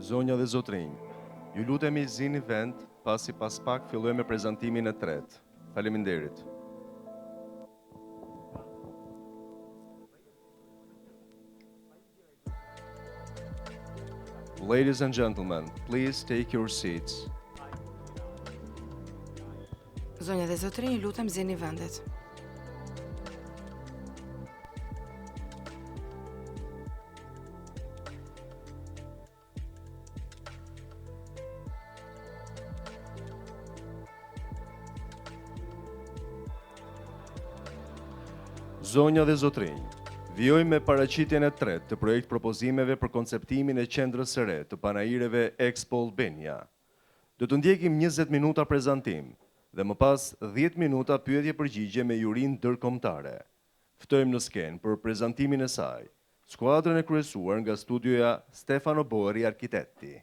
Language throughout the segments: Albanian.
Zonja dhe zotrinj, ju lutemi zini vend, pasi pas pak fillojmë me prezantimin e tretë. Faleminderit. Ladies and gentlemen, please take your seats. Zonja dhe zotrinj, ju lutem zini vendet. Zonja dhe zotrinj, vijojmë me paraqitjen e tretë të projekt propozimeve për konceptimin e qendrës së re të panajireve Expo Albania. Do të ndjekim 20 minuta prezantim dhe më pas 10 minuta pyetje përgjigje me jurinë ndërkombëtare. Ftojmë në skenë për prezantimin e saj skuadrën e kryesuar nga studioja Stefano Boeri Arkitekti.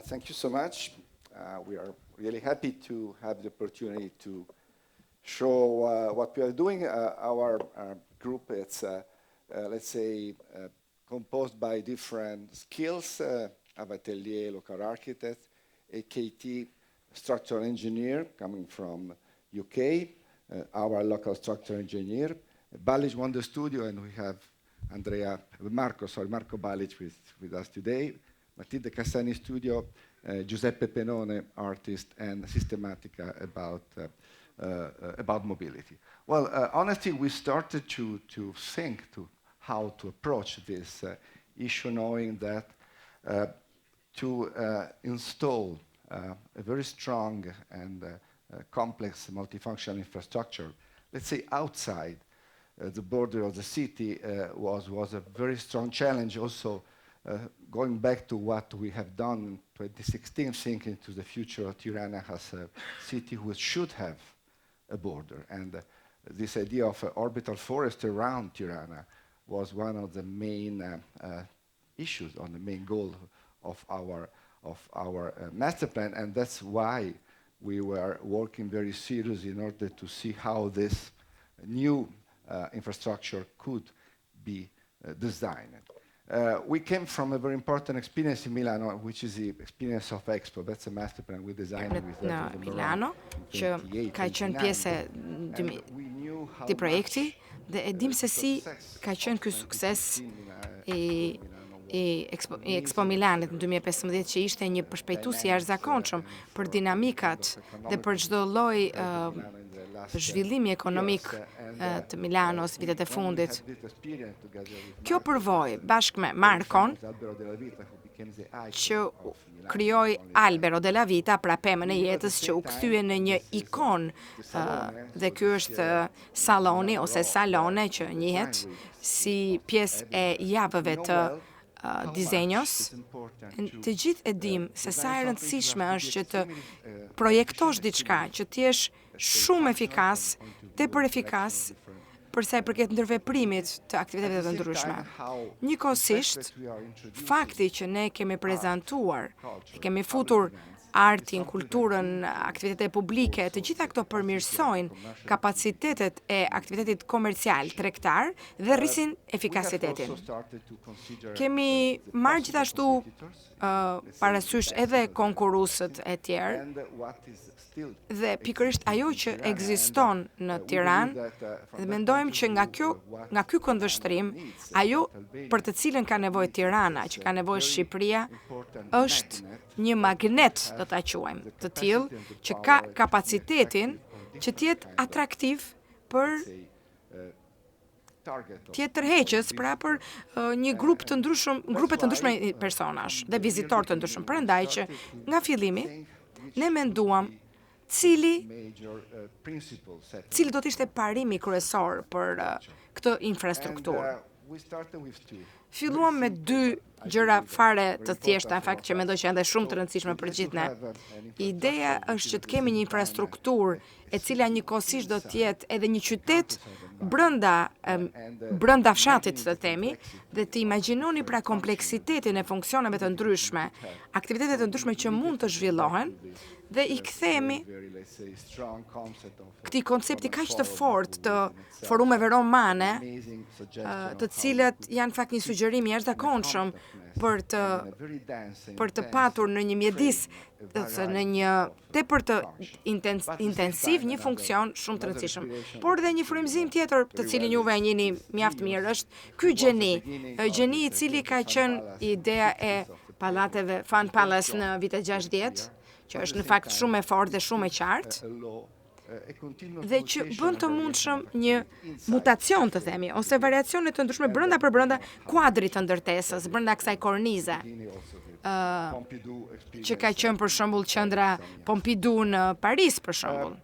Thank you so much. We are really happy to have the opportunity to show what we are doing. Our group is, let's say, composed by different skills, Avatelier, local architect, AKT, structural engineer coming from UK, our local structural engineer. Balic won the studio, and we have Marco Balic with us today. Matilde Cassani studio, Giuseppe Penone, artist, and Systematica about mobility. Well, honestly, we started to think to how to approach this issue, knowing that to install a very strong and complex multifunctional infrastructure, let's say outside the border of the city, was a very strong challenge. Also, going back to what we have done in 2016, thinking to the future of Tirana as a city which should have a border. And this idea of orbital forest around Tirana was one of the main issues, on the main goal of our master plan. And that's why we were working very seriously in order to see how this new infrastructure could be designed. We came from a very important experience in Milano, which is the experience of Expo. That's a master plan we designed with në Milano, që ka qenë pjesë e projekti, dhe e dim se si ka qenë ky sukses i Expo Milanit në 2015, që ishte një përshpejtues i jashtëzakonshëm për dinamikat dhe për çdo lloj zhvillimi ekonomik të Milanos vitet e fundit. Kjo përvojë bashkë me Markon, që krijoi Albero della Vita, pra pemën e jetës, që u kthye në një ikon, dhe ky është salloni ose salone që njihet si pjesë e javëve të dizenjos. Të gjithë e dim se sa e rëndësishme është që të projektosh diçka që të jesh shumë efikas, tepër efikas për sa i përket ndërveprimit të aktiviteteve të ndryshme. Njëkohësisht, fakti që ne kemi prezantuar, kemi futur artin, kulturën, aktivitetet publike, të gjitha këto përmirësojnë kapacitetet e aktivitetit komercial, tregtar dhe rrisin efikasitetin. Kemi marrë gjithashtu parasysh edhe konkurruesët e tjerë, dhe pikërisht ajo që ekziston në Tiranë, dhe mendojmë që nga ky këndvështrim, ajo për të cilën ka nevojë Tirana, që ka nevojë Shqipëria, është një magnet, do ta quajmë, të tillë që ka kapacitetin që të jetë atraktiv për të jetë tërheqës, pra për një grupe të ndryshme personash dhe vizitorë të ndryshëm. Prandaj që nga fillimi ne menduam cili do të ishte parimi kryesor për këtë infrastrukturë. Filluam me dy gjëra fare të thjeshta, në fakt që mendoj që janë dhe shumë të rëndësishme për gjithë ne. Ideja është që të kemi një infrastrukturë e cila njëkohësisht do të jetë edhe një qytet brenda fshatit të themi, dhe të imagjinoni pra kompleksitetin e funksioneve të ndryshme, aktivitetet të ndryshme që mund të zhvillohen, dhe i kthehemi këtij koncepti kaq të fortë të forumeve romane, të cilët janë fakt një sugjerim i jashtëzakonshëm për të patur në një mjedis, ose në një tepër të intensiv një funksion shumë të rëndësishëm. Por dhe një frymëzim tjetër, të cilin juve e njihni mjaft mirë, është ky gjeni i cili ka qenë idea e pallateve Fan Palace në vitet 60, që është në fakt shumë e fortë dhe shumë e qartë, dhe që bën të mundshëm një mutacion të themi, ose variacione të ndryshme brenda për brenda kuadrit të ndërtesës, brenda kësaj kornize, që ka qenë për shembull qendra Pompidou në Paris për shembull.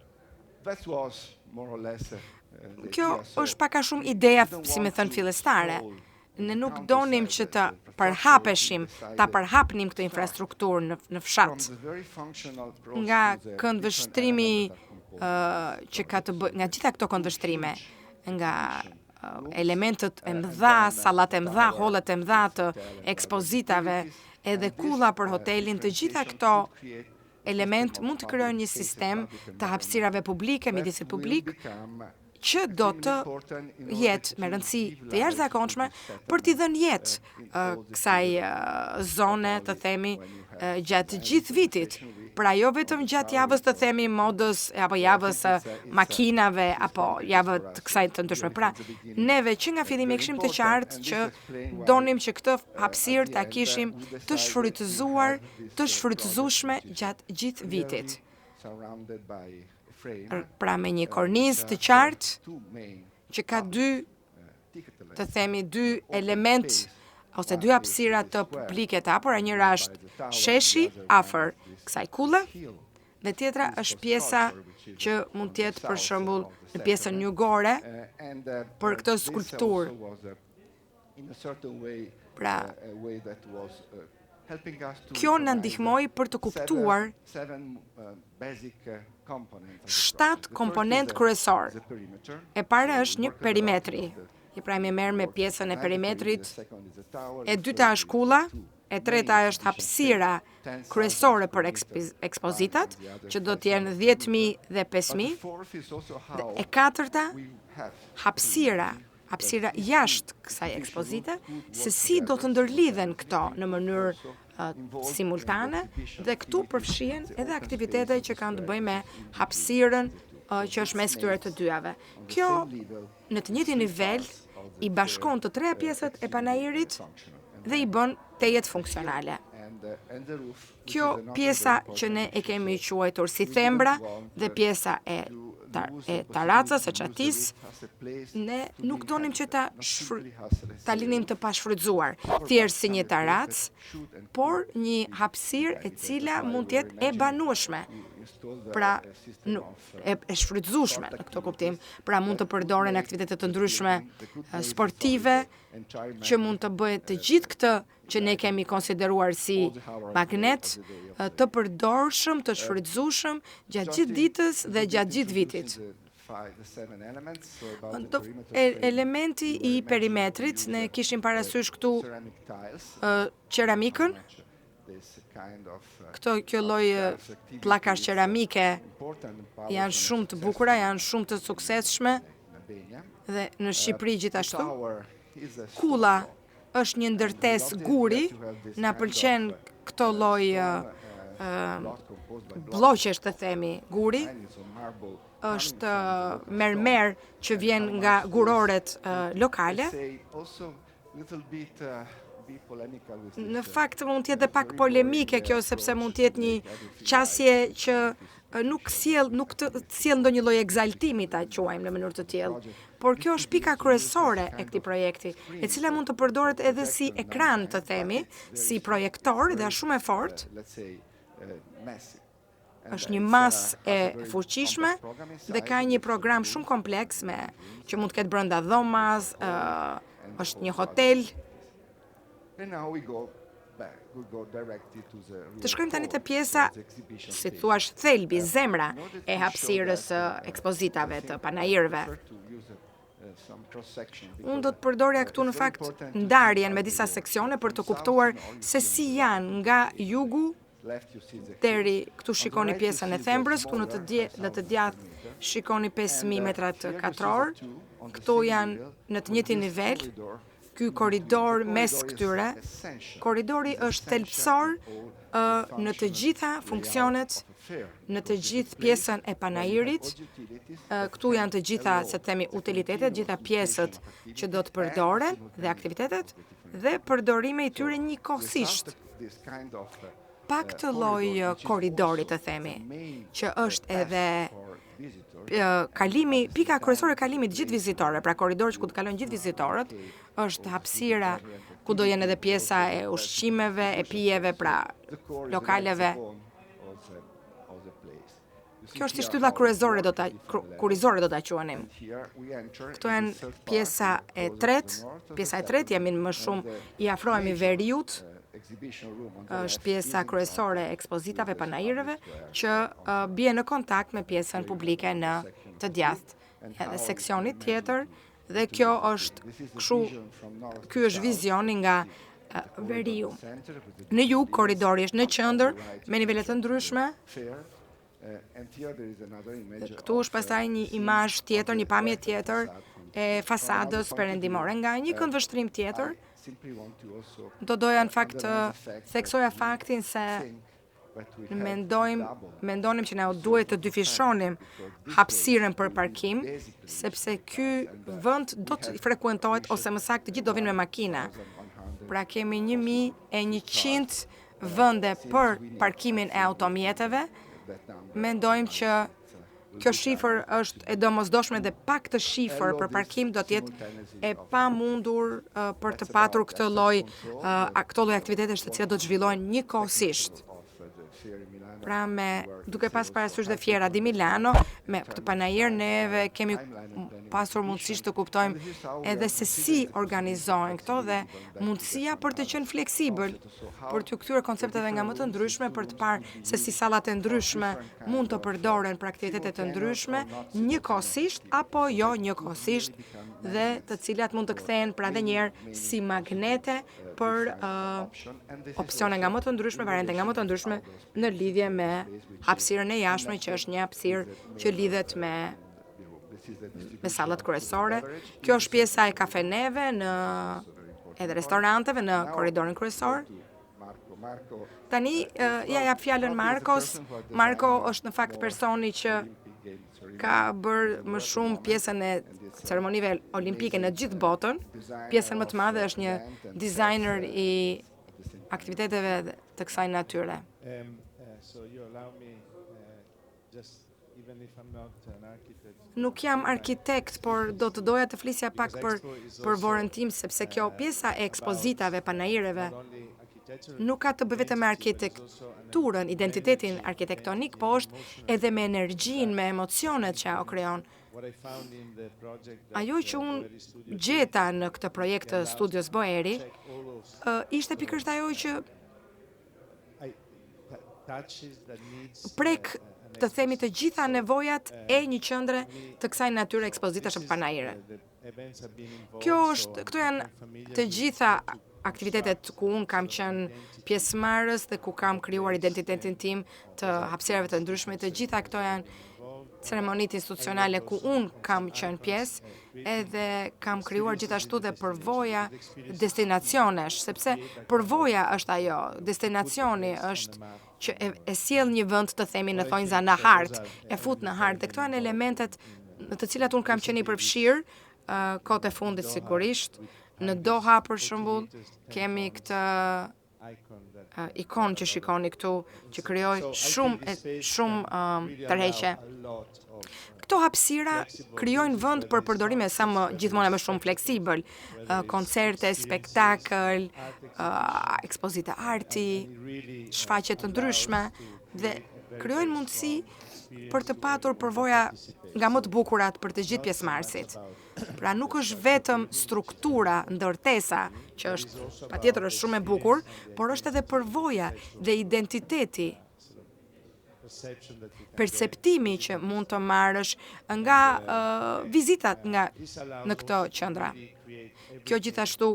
Kjo është pak a shumë ideja, si më thënë, fillestare. Ne nuk donim që të përhapeshim, ta përhapnim këtë infrastrukturë në fshat. Nga këndvështrimi që ka të bëjë, nga gjitha këto këndvështrime, nga elementet e mëdha, sallat e mëdha, hollet e mëdha të ekspozitave, edhe kulla për hotelin, të gjitha këto element mund të krijojnë një sistem të hapësirave publike, mjedisit publik, që do të jetë me rëndësi të jashtëzakonshme për t'i dhënë jetë kësaj zone, të themi, gjatë gjithë vitit. Pra jo vetëm gjatë javës, të themi, modës, apo javës makinave, apo javë të kësaj të ndryshme. Pra, neve që nga fillimi e kishim të qartë që donim që këtë hapësirë ta kishim të shfrytëzuar, të shfrytëzueshme gjatë gjithë vitit. Pra me një kornizë të qartë, që ka dy element, ose dy hapësira të publike të hapura, njëra është sheshi afër kësaj kulle, dhe tjetra është pjesa që mund të jetë për shembull në pjesën jugore për këtë skulpturë. Pra, kjo na ndihmoi për të kuptuar 7 komponent kryesor. E para është një perimetri. I pra me merr me pjesën e perimetrit. E dyta është kulla, e treta është hapësira kryesore për ekspozitat, që do të jenë 10.000 dhe 5.000. E katërta, hapësira jashtë kësaj ekspozite, se si do të ndërlidhen këto në mënyrë simultane, dhe këtu përfshihen edhe aktivitete që kanë të bëjnë me hapësirën që është mes këtyre të dyave. Kjo në të njëjtin nivel i bashkon të treja pjesët e panairit dhe i bën të jetë funksionale. Kjo pjesa që ne e kemi quajtur si thembra dhe pjesa e taracës, e çatis, ne nuk donim që ta linim të pashfrytëzuar, thjesht si një tarac, por një hapësirë e cila mund të jetë e banueshme. Pra, e shfrytëzueshme në këtë kuptim. Pra mund të përdoren aktivitete të ndryshme sportive, që mund të bëhet të gjithë këtë që ne kemi konsideruar si magnet, të përdorshëm, të shfrytëzueshëm gjatë gjithë ditës dhe gjatë gjithë vitit. Elementi i perimetrit, ne kishim parasysh këtu qeramikën, kjo lloj pllakash qeramike janë shumë të bukura, janë shumë të suksesshme dhe në Shqipëri gjithashtu. Kulla është një ndërtesë guri, na pëlqen këto lloj blloqesh të themi guri. Është mermer që vjen nga guroret lokale. Në fakt mund të jetë pak polemike kjo, sepse mund të jetë një qasje që nuk të sjell ndonjë lloj egzaltimi, ta quajmë në mënyrë të tillë. Por kjo është pika kryesore e këtij projekti, e cila mund të përdoret edhe si ekran, të themi, si projektor dhe është shumë e fortë. Është një masë e fuqishme dhe ka një program shumë kompleks që mund të ketë brenda dhomas, është një hotel. Të shkojmë tani te pjesa, si thuash, thelbi, zemra e hapësirës ekspozitave të panairëve. Unë do të përdorja këtu në fakt ndarjen me disa seksione për të kuptuar se si janë nga jugu deri këtu shikoni pjesën e thembrës, këtu në të djathtë shikoni 5000 metrat katror, këtu janë në të njëjtin nivel, ky korridor mes këtyre. Korridori është thelbësor në të gjitha funksionet, në të gjithë pjesën e panairit. Këtu janë të gjitha, se themi, utilitetet, gjitha pjesët që do të përdoren dhe aktivitetet dhe përdorime i tyre njëkohësisht. Pa këtë lloj korridori të themi, që është edhe kalimi, pika kryesore e kalimit gjithë vizitorëve, pra korridori që ku të kalojnë gjithë vizitorët, është hapësira ku do jenë edhe pjesa e ushqimeve, e pijeve, pra lokaleve. Kjo është shtylla kryesore kurizore do ta quanim. Këto janë pjesa e tretë, jemi më shumë i afrohemi veriut. Është pjesa kryesore e ekspozitave panaireve që bie në kontakt me pjesën publike në të djathtë. Edhe seksioni tjetër dhe kjo është ky është vizioni nga veriu. Në jug korridori është në qendër me nivele të ndryshme. Këtu është pastaj një imazh tjetër, një pamje tjetër e fasadës perëndimore nga një këndvështrim tjetër. Do doja në fakt theksoja faktin se mendonim që na duhet të dyfishonim hapësirën për parkim, sepse ky vend do të frekuentohet ose më saktë të gjithë do vinë me makina. Pra kemi 1100 vende për parkimin e automjeteve. Mendojmë që kjo shifër është e domosdoshme dhe pak të shifër për parkim do të jetë e pamundur për të patur këtë lloj aktivitetesh të cilat do të zhvillohen njëkohësisht. Pra duke pas parasysh dhe Fiera di Milano, me këtë panair neve kemi pasur mundësisht të kuptojmë edhe se si organizohen këto dhe mundësia për të qenë fleksibël, për të kthyer koncepteve nga më të ndryshme, për të parë se si sallat e ndryshme mund të përdoren për aktivitete të ndryshme, njëkohësisht apo jo njëkohësisht, dhe të cilat mund të kthehen pra edhe një herë si magnete për opsione nga më të ndryshme, variante nga më të ndryshme në lidhje me hapësirën e jashtme, që është një hapësirë që lidhet me sallat kryesore. Kjo është pjesa e kafeneve edhe restoranteve në korridorin kryesor. Tani ja jap fjalën Markos. Marko është në fakt personi që ka bërë më shumë pjesën e ceremonive olimpike në gjithë botën. Pjesën më të madhe është një designer i aktiviteteve të kësaj natyre. Nuk jam arkitekt, por do të doja të flisja pak për vorën tim, sepse kjo pjesa e ekspozitave, panaireve, nuk ka të bëjë vetëm me arkitekturën, identitetin arkitektonik, po është edhe me energjinë, me emocionet që o krijon. Ajo që unë gjeta në këtë projekt të Studios Boeri, ishte pikërisht ajo që prek të themi të gjitha nevojat e një qendre të kësaj natyre ekspozitash panaire. Këto janë të gjitha aktivitetet ku unë kam qenë pjesëmarrës dhe ku kam krijuar identitetin tim të hapësirave të ndryshme. Të gjitha këto janë ceremonitë institucionale ku unë kam qenë pjesë, edhe kam krijuar gjithashtu dhe përvoja destinacionesh, sepse përvoja është ajo, destinacioni është që e sjell një vend të themi në thonjza në hartë, e fut në hartë, dhe këto janë elementet në të cilat unë kam qenë i përfshirë, kohët e fundit sigurisht. Në Doha, për shembull, kemi këtë ikon që shikoni këtu, që krijoi shumë tërheqje. Këto hapësira krijojnë vend për përdorime sa më gjithmonë më shumë fleksibël, koncerte, spektakël, ekspozita arti, shfaqje të ndryshme dhe krijojnë mundësi për të patur përvoja nga më të bukurat për të gjithë pjesëmarrësit. Pra nuk është vetëm struktura, ndërtesa, që është patjetër është shumë e bukur, por është edhe përvoja dhe identiteti perceptimi që mund të marrësh nga vizitat në këto qendra. Kjo gjithashtu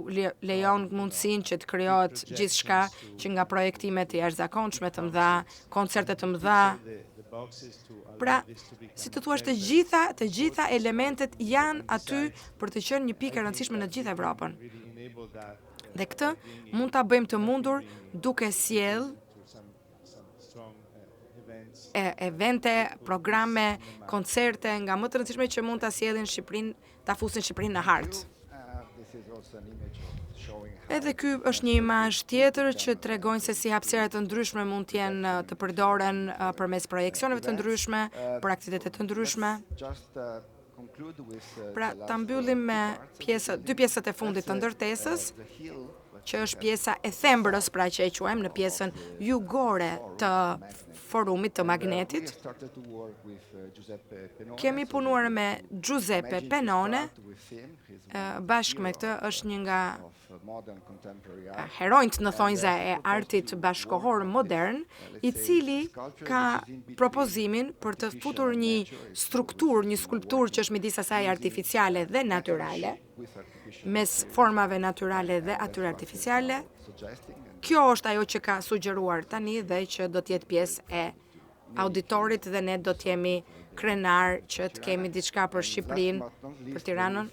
lejon mundësinë që të krijohet gjithçka që nga projektime të jashtëzakonshme të mëdha, koncerte të mëdha. Pra, si të thuash, të gjitha elementet janë aty për të qenë një pikë e rëndësishme në të gjithë Evropën. Dhe këtë mund ta bëjmë të mundur duke sjell evente, programe, koncerte nga më të rëndësishme që mund ta sjellin Shqipërinë, ta fusin Shqipërinë në hartë. Edhe ky është një imazh tjetër që tregojnë se si hapësirat të ndryshme mund të jenë të përdoren përmes projekcioneve të ndryshme, për aktivitete të ndryshme. Pra, ta mbyllim me dy pjesët e fundit të ndërtesës, që është pjesa e thembrës, pra që e quajmë në pjesën jugore të forumit të magnetit. Kemi punuar me Giuseppe Pennone, bashkë me këtë është një nga heronjt në thonjza e artit bashkohor modern, i cili ka propozimin për të futur një strukturë, një skulpturë që është midis asaj artificiale dhe natyrale, mes formave natyrale dhe atyre artificiale. Kjo është ajo që ka sugjeruar tani dhe që do të jetë pjesë e auditorit dhe ne do të jemi krenar që të kemi diçka për Shqipërinë, për Tiranën.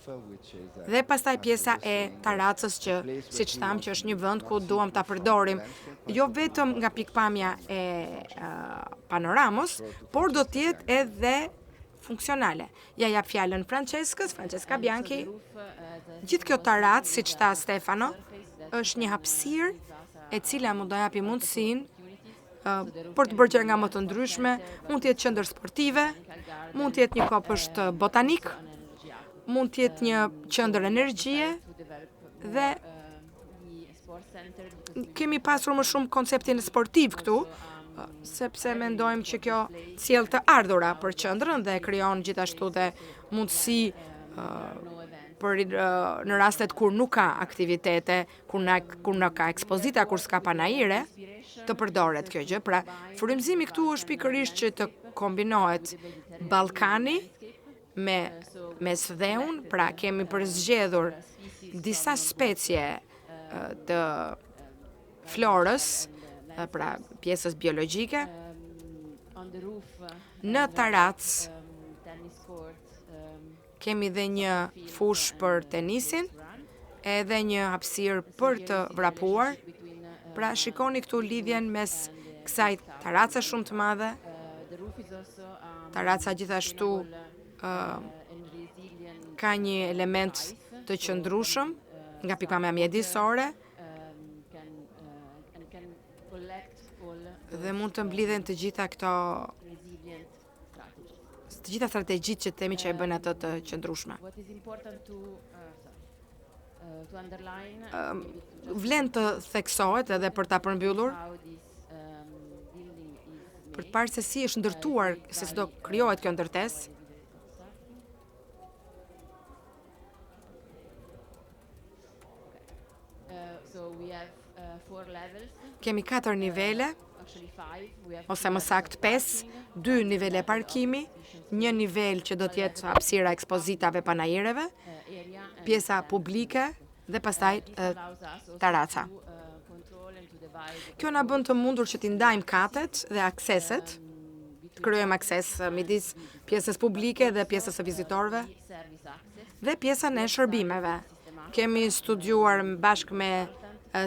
Dhe pastaj pjesa e Taracës që, siç tham, që është një vend ku duam ta përdorim jo vetëm nga pikpamja e panoramës, por do të jetë edhe funksionale. Ja jap fjalën Francesca Bianchi. Gjithë kjo Taracë, siç tha Stefano, është një hapësirë e cila mund të japi mundësinë për të bërë gjëra nga më të ndryshme, mund të jetë qendër sportive, mund të jetë një kopësht botanik, mund të jetë një qendër energjie dhe kemi pasur më shumë konceptin sportiv këtu, sepse mendojmë që kjo sjell të ardhura për qendrën dhe krijon gjithashtu dhe mundësi për në rastet kur nuk ka aktivitete, kur nuk ka ekspozita, kur s'ka panajire, të përdoret kjo gjë. Pra, frymëzimi këtu është pikërisht që të kombinohet Ballkani me Sdheun, pra kemi përzgjedhur disa specie të florës, pra pjesës biologjike, në Taracë kemi dhe një fush për tenisin, edhe një hapësirë për të vrapuar. Pra shikoni këtu lidhjen mes kësaj Taraca shumë të madhe. Taraca gjithashtu ka një element të qëndrueshëm nga pikpamja mjedisore dhe mund të mblidhen të gjitha strategjitë që themi që e bën atë të qëndrueshme. Vlen të theksohet edhe për ta përmbyllur, për të parë se si është ndërtuar, se si do krijohet kjo ndërtesë. Kemi 4 nivele, ose më saktë 5, 2 nivele parkimi, një nivel që do të jetë hapësira ekspozitave panajireve, pjesa publike dhe pastaj Taraca. Kjo na bën të mundur që t'i ndajmë katet dhe akseset, të krijojmë akses midis pjesës publike dhe pjesës së vizitorëve dhe pjesën e shërbimeve. Kemi studiuar bashkë me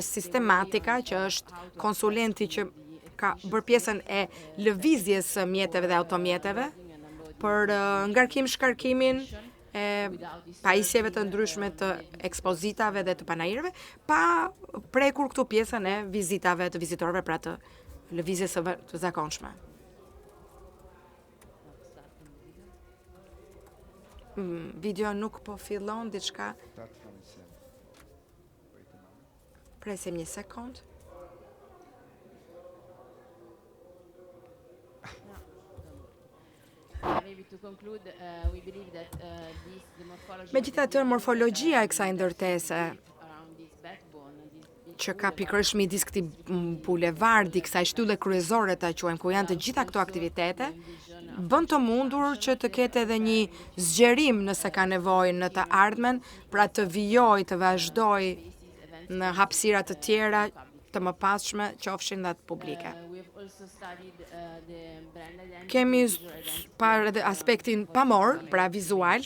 Sistematika, që është konsulenti që ka bërë pjesën e lëvizjes së mjeteve dhe automjeteve për ngarkim-shkarkimin e pajisjeve të ndryshme të ekspozitave dhe të panajireve, pa prekur këtu pjesën e vizitave të vizitorëve, pra të lëvizjes së të zakonshme. Video nuk po fillon, diçka. Presim një sekund. Megjithatë, morfologjia e kësaj ndërtese që ka pikërisht midis këtij bulevardi, kësaj shtylle kryesore ta quajmë, ku janë të gjitha këto aktivitete, bën të mundur që të ketë edhe një zgjerim nëse ka nevojë në të ardhmen, pra të vijojë, të vazhdojë në hapësira të tjera të mëpasshme, qofshin dhe të publike. Kemi parë edhe aspektin pamor, pra vizual.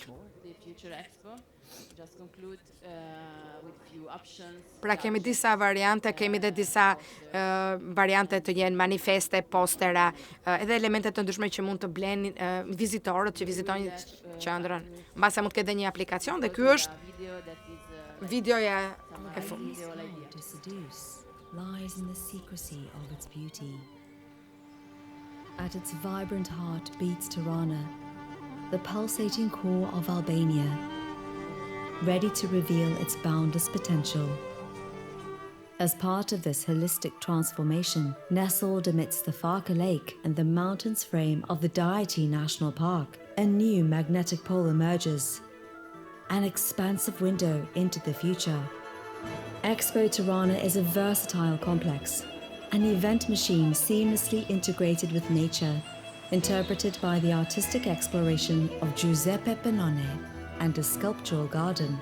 Pra kemi disa variante, kemi dhe disa variante të jenë manifeste, postera, edhe elemente të ndryshme që mund të blenë vizitorët që vizitojnë qendrën. Mbase mund të ketë një aplikacion dhe ky është videoja e fundit. To seduce lies in the secrecy of its beauty. At its vibrant heart beats Tirana, the pulsating core of Albania, ready to reveal its boundless potential. As part of this holistic transformation, nestled amidst the Farka Lake and the mountains frame of the Diety National Park, a new magnetic pole emerges, an expansive window into the future. Expo Tirana is a versatile complex, an event machine seamlessly integrated with nature, interpreted by the artistic exploration of Giuseppe Pennone and a sculptural garden.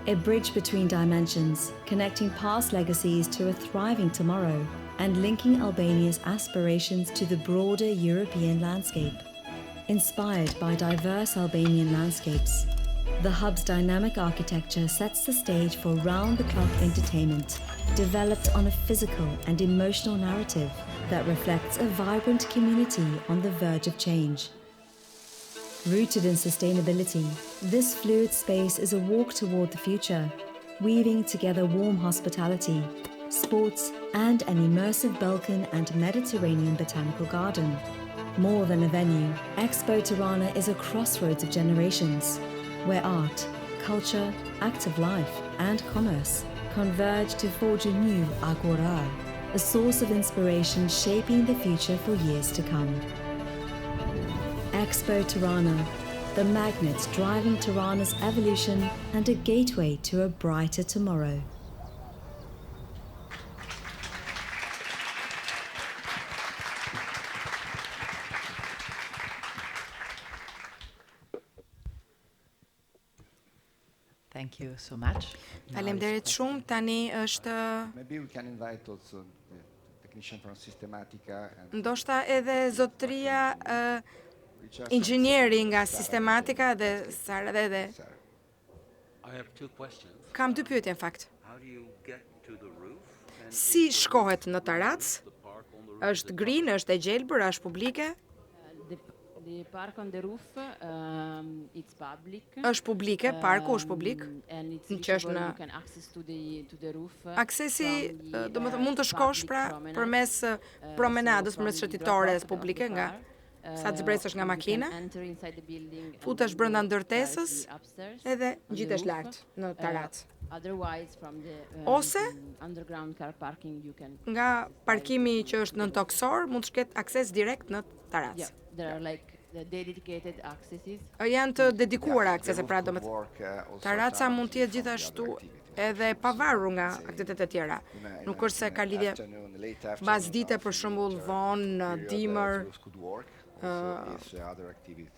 A bridge between dimensions, connecting past legacies to a thriving tomorrow and linking Albania's aspirations to the broader European landscape. Inspired by diverse Albanian landscapes, the hub's dynamic architecture sets the stage for round-the-clock entertainment, developed on a physical and emotional narrative that reflects a vibrant community on the verge of change. Rooted in sustainability, this fluid space is a walk toward the future, weaving together warm hospitality, sports, and an immersive Balkan and Mediterranean botanical garden. More than a venue, Expo Tirana is a crossroads of generations, where art, culture, active life, and commerce converge to forge a new Agora, a source of inspiration shaping the future for years to come. Expo Tirana, the magnet driving Tirana's evolution and a gateway to a brighter tomorrow. Thank you so much. Faleminderit shumë. Tani është Maybe we can invite also the technician from Systematica and ndoshta edhe zotëria we just inxhinieri nga Sistematika dhe Sara dhe I have two questions. kam dy pyetje në fakt. How do you get to the roof? And Si shkohet në tarac? the park on the roof? Është green, është e gjelbër, është publike? The park on the roof, it's public. Është publike, parku është publik. And it's Që është visible, në you can access to the roof. Aksesi, from the, do të thonë mund të shkosh public pra promenade. përmes promenadës, përmes From the shëtitore drop-off publike of the nga car, sa të zbresësh nga you can makina, enter inside the building and futesh brenda go ndërtesës directly upstairs edhe on the ngjitesh roof. lart në tarac. Otherwise, from the Ose underground car parking, you can. Nga parkimi që është nën toksor, mund të shket akses direkt në tarac. Yeah, there are like the dedicated accesses. Janë të dedikuara aksese, pra do me thënë. work also Taraca done mund të jetë from the gjithashtu other activities. edhe e pavarur nga aktivitetet tjera. Nuk është se ka lidhje bas dite për shembull vonë, në dimër,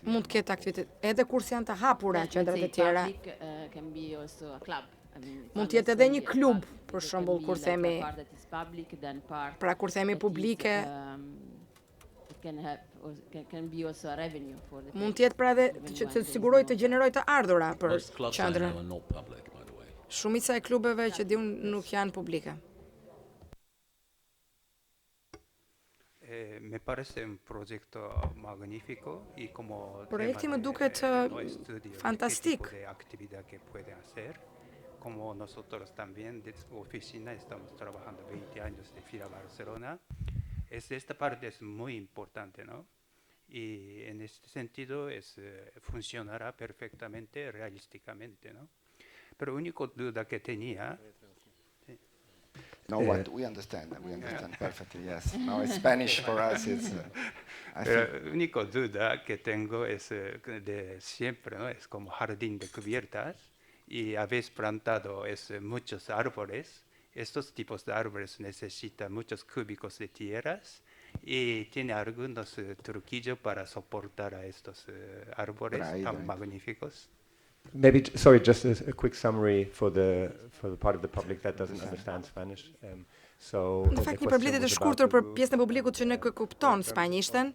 mund të ketë aktivitet. Edhe kurse janë të hapura Let's qendrat say e tjera, public, can be also a club. I mean, it's mund not të jetë edhe një necessarily a klub, park. për There shembull, can kur be like a themi- part that is public, then part pra kur themi that is, publike, it can have can be also a revenue for the mund të place. jetë pra edhe Even që when të there is siguroj no- të gjeneroj të ardhura për Most clubs I know qendrën. are not public, by the way. Shumica e klubeve që di unë nuk janë publike. Me parece un proyecto magnífico y como Projekti tema më de, duket no estudio de qué fantastik. tipo de actividad que puede hacer, como nosotros también de su oficina estamos trabajando 20 años de FIRA Barcelona, esta parte es muy importante, ¿no? Y en este sentido funcionará perfectamente, realísticamente, ¿no? Pero la única duda que tenía No, what we understand perfectly. Yes. Now it's Spanish for us. It's. I think La única duda que tengo es de siempre, ¿no? Es como jardín de cubiertas y habéis plantado muchos árboles. estos tipos de árboles necesitan muchos cúbicos de tierras y tiene algunos truquillos para soportar a estos árboles tan magníficos. Maybe, sorry, just a quick summary for the part of the public that doesn't understand Spanish. Në fakt një përmbledhje të shkurtër për pjesën e publikut që ne kupton spanjishtën.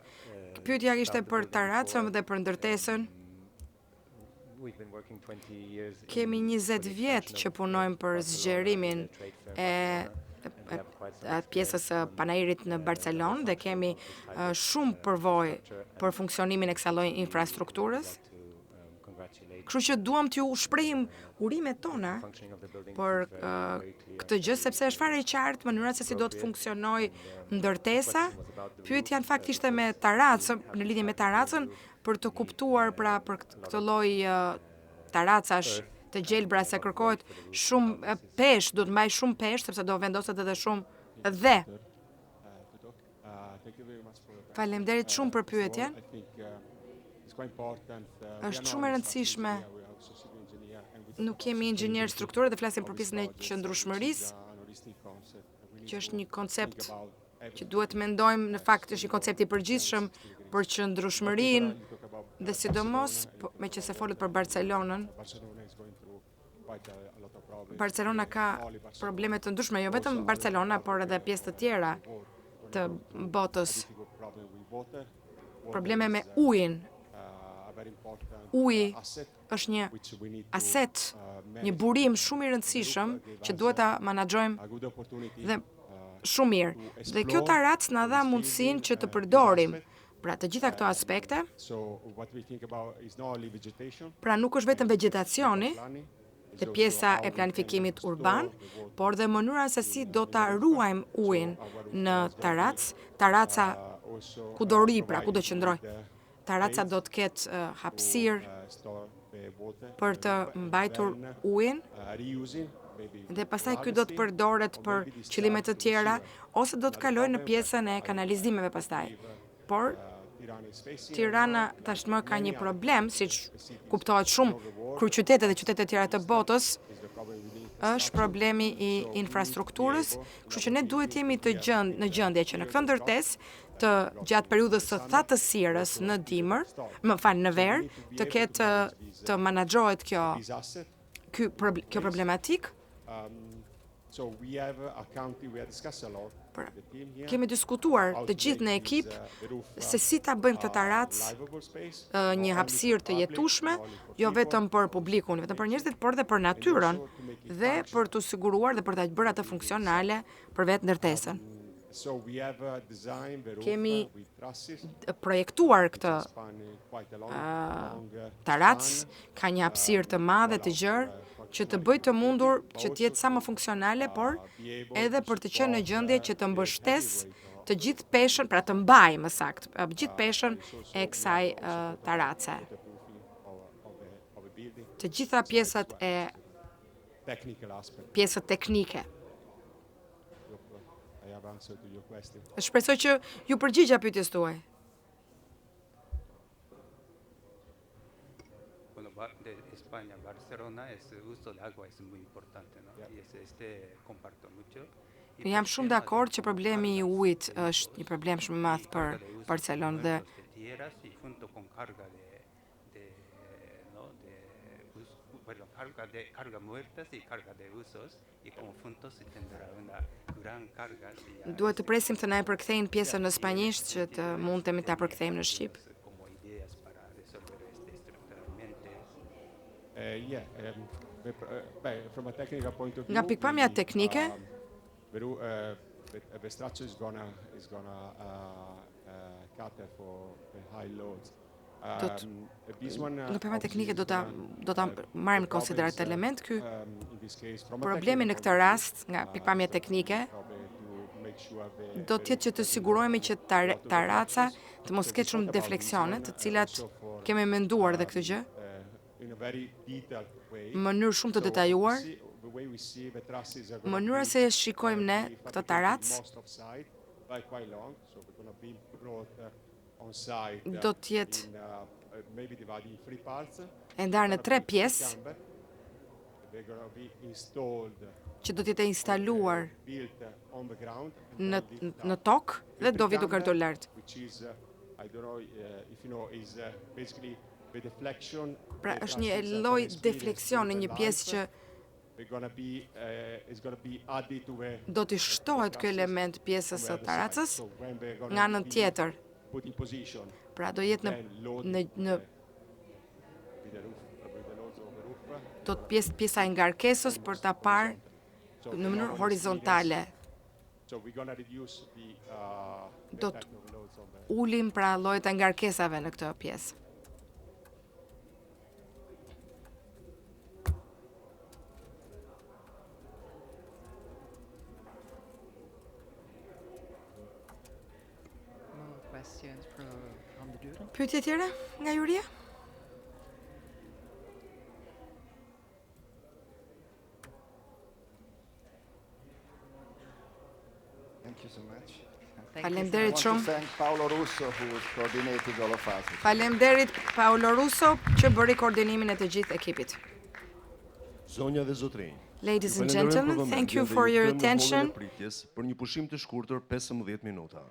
Pyetja ishte për taracën dhe për ndërtesën. Kemi 20 vjet që punojmë për zgjerimin e pjesës së panairit në Barcelonë dhe kemi shumë përvojë për funksionimin e kësaj lloji infrastrukturës. Kështu që duam t'ju shprehim urimet tona për këtë gjë, sepse është fare e qartë mënyra se si do të funksionojë ndërtesa. Pyetja në fakt ishte me taracën, në lidhje me taracën, për të kuptuar pra për këtë lloj taracash të gjelbra se kërkohet shumë peshë, do të mbaj shumë peshë sepse do vendoset edhe shumë dhe. Faleminderit shumë për pyetjen. Është shumë e rëndësishme. Nuk kemi inxhinier strukture dhe flasim për pjesën e qëndrueshmërisë, që është një koncept që duhet mendojmë, në fakt është një koncept i përgjithshëm për qëndrueshmërinë dhe sidomos meqense folet për Barcelonën. Barcelona ka probleme të ndryshme, jo vetëm Barcelona, por edhe pjesë të tjera të botës. Probleme me ujin. Uji është një aset, një burim shumë i rëndësishëm që duhet ta menaxhojmë dhe shumë mirë. Dhe kjo taracë na dha mundësinë që të përdorim pra të gjitha këto aspekte. Pra nuk është vetëm vegjetacioni dhe pjesa e planifikimit urban, por dhe mënyra se si do ta ruajmë ujin në taracë. Taraca ku do ri, pra ku do qëndroj. Taraca do të ketë hapësirë për të mbajtur ujin dhe pastaj ky do të përdoret për qëllime të tjera ose do të kalojë në pjesën e kanalizimeve pastaj. Por Tirana tashmë ka një problem, siç kuptohet shumë kryeqytete dhe qytete tjera të botës, është problemi i infrastrukturës, kështu që ne duhet jemi në gjendje që në këtë ndërtesë të gjatë periudhës së thatësirës në dimër, në verë, të ketë të menaxhohet kjo problematikë. Kemi diskutuar të gjithë në ekip se si ta bëjmë këtë taracë një hapësirë të jetueshme, jo vetëm për publikun, vetëm për njerëzit, por dhe për natyrën dhe për të siguruar dhe për ta bërë atë funksionale për vetë ndërtesën. Kemi projektuar këtë taracë, ka një hapësirë të madhe të gjerë, që të bëjë të mundur që të jetë sa më funksionale, por edhe për të qenë në gjendje që të mbështes të gjithë peshën, pra të mbajë më saktë, gjithë peshën e kësaj tarace. Të gjitha pjesët teknike. Shpresoj që ju përgjigja pyetjes tuaj. De España, Barcelona, el uso del agua es muy importante, ¿no? Y este comparto mucho. Jam shumë dakord që problemi i ujit është një problem shumë i madh për Barcelonën dhe carga muertas y carga de usos y conjuntos se tendrá una gran carga. Duhet të presim të na e përkthejnë pjesën në spanjisht që të mundemi ta përkthejmë në shqip. Nga pikpamja teknike, nga pikpamja teknike do ta marrim në konsiderat element ky problemi në këtë rast nga pikpamja teknike do të jetë që të sigurohemi që taraca të mos ketë shumë defleksione, të cilat kemi menduar dhe këtë gjë. Në mënyrë shumë të detajuar, mënyra se shikojmë ne këtë taracë do të jetë e ndarë në 3 pjesë që do të jetë instaluar built on the ground. në tokë dhe do vi duke ardhur lart. Which is, I don't know if you know, is basically the deflection. Pra është një lloj defleksioni, një pjesë që is gonna be added to the do t'i shtohet ky element pjesës së taracës nga anën tjetër. put in position. Pra do jetë në With the roof, with the loads of the roof. do të pjesa e ngarkesës për ta parë në mënyrë horizontale. So we're gonna reduce the Do effect of loads on the ulim pra llojet e ngarkesave në këtë pjesë. More questions from the jury? Pyetje tjera nga juria? Thank you so much. Thank you. I Faleminderit want to shumë. thank Paolo Russo who is coordinating all of us. Faleminderit Paolo Russo që bëri koordinimin e të gjithë ekipit. Zonja dhe zotrinj. Ladies ju and falenderoj për gentlemen, vëmendjen thank you dhe for ju your ftoj në hollin e attention. pritjes për një pushim të shkurtër 15 minuta.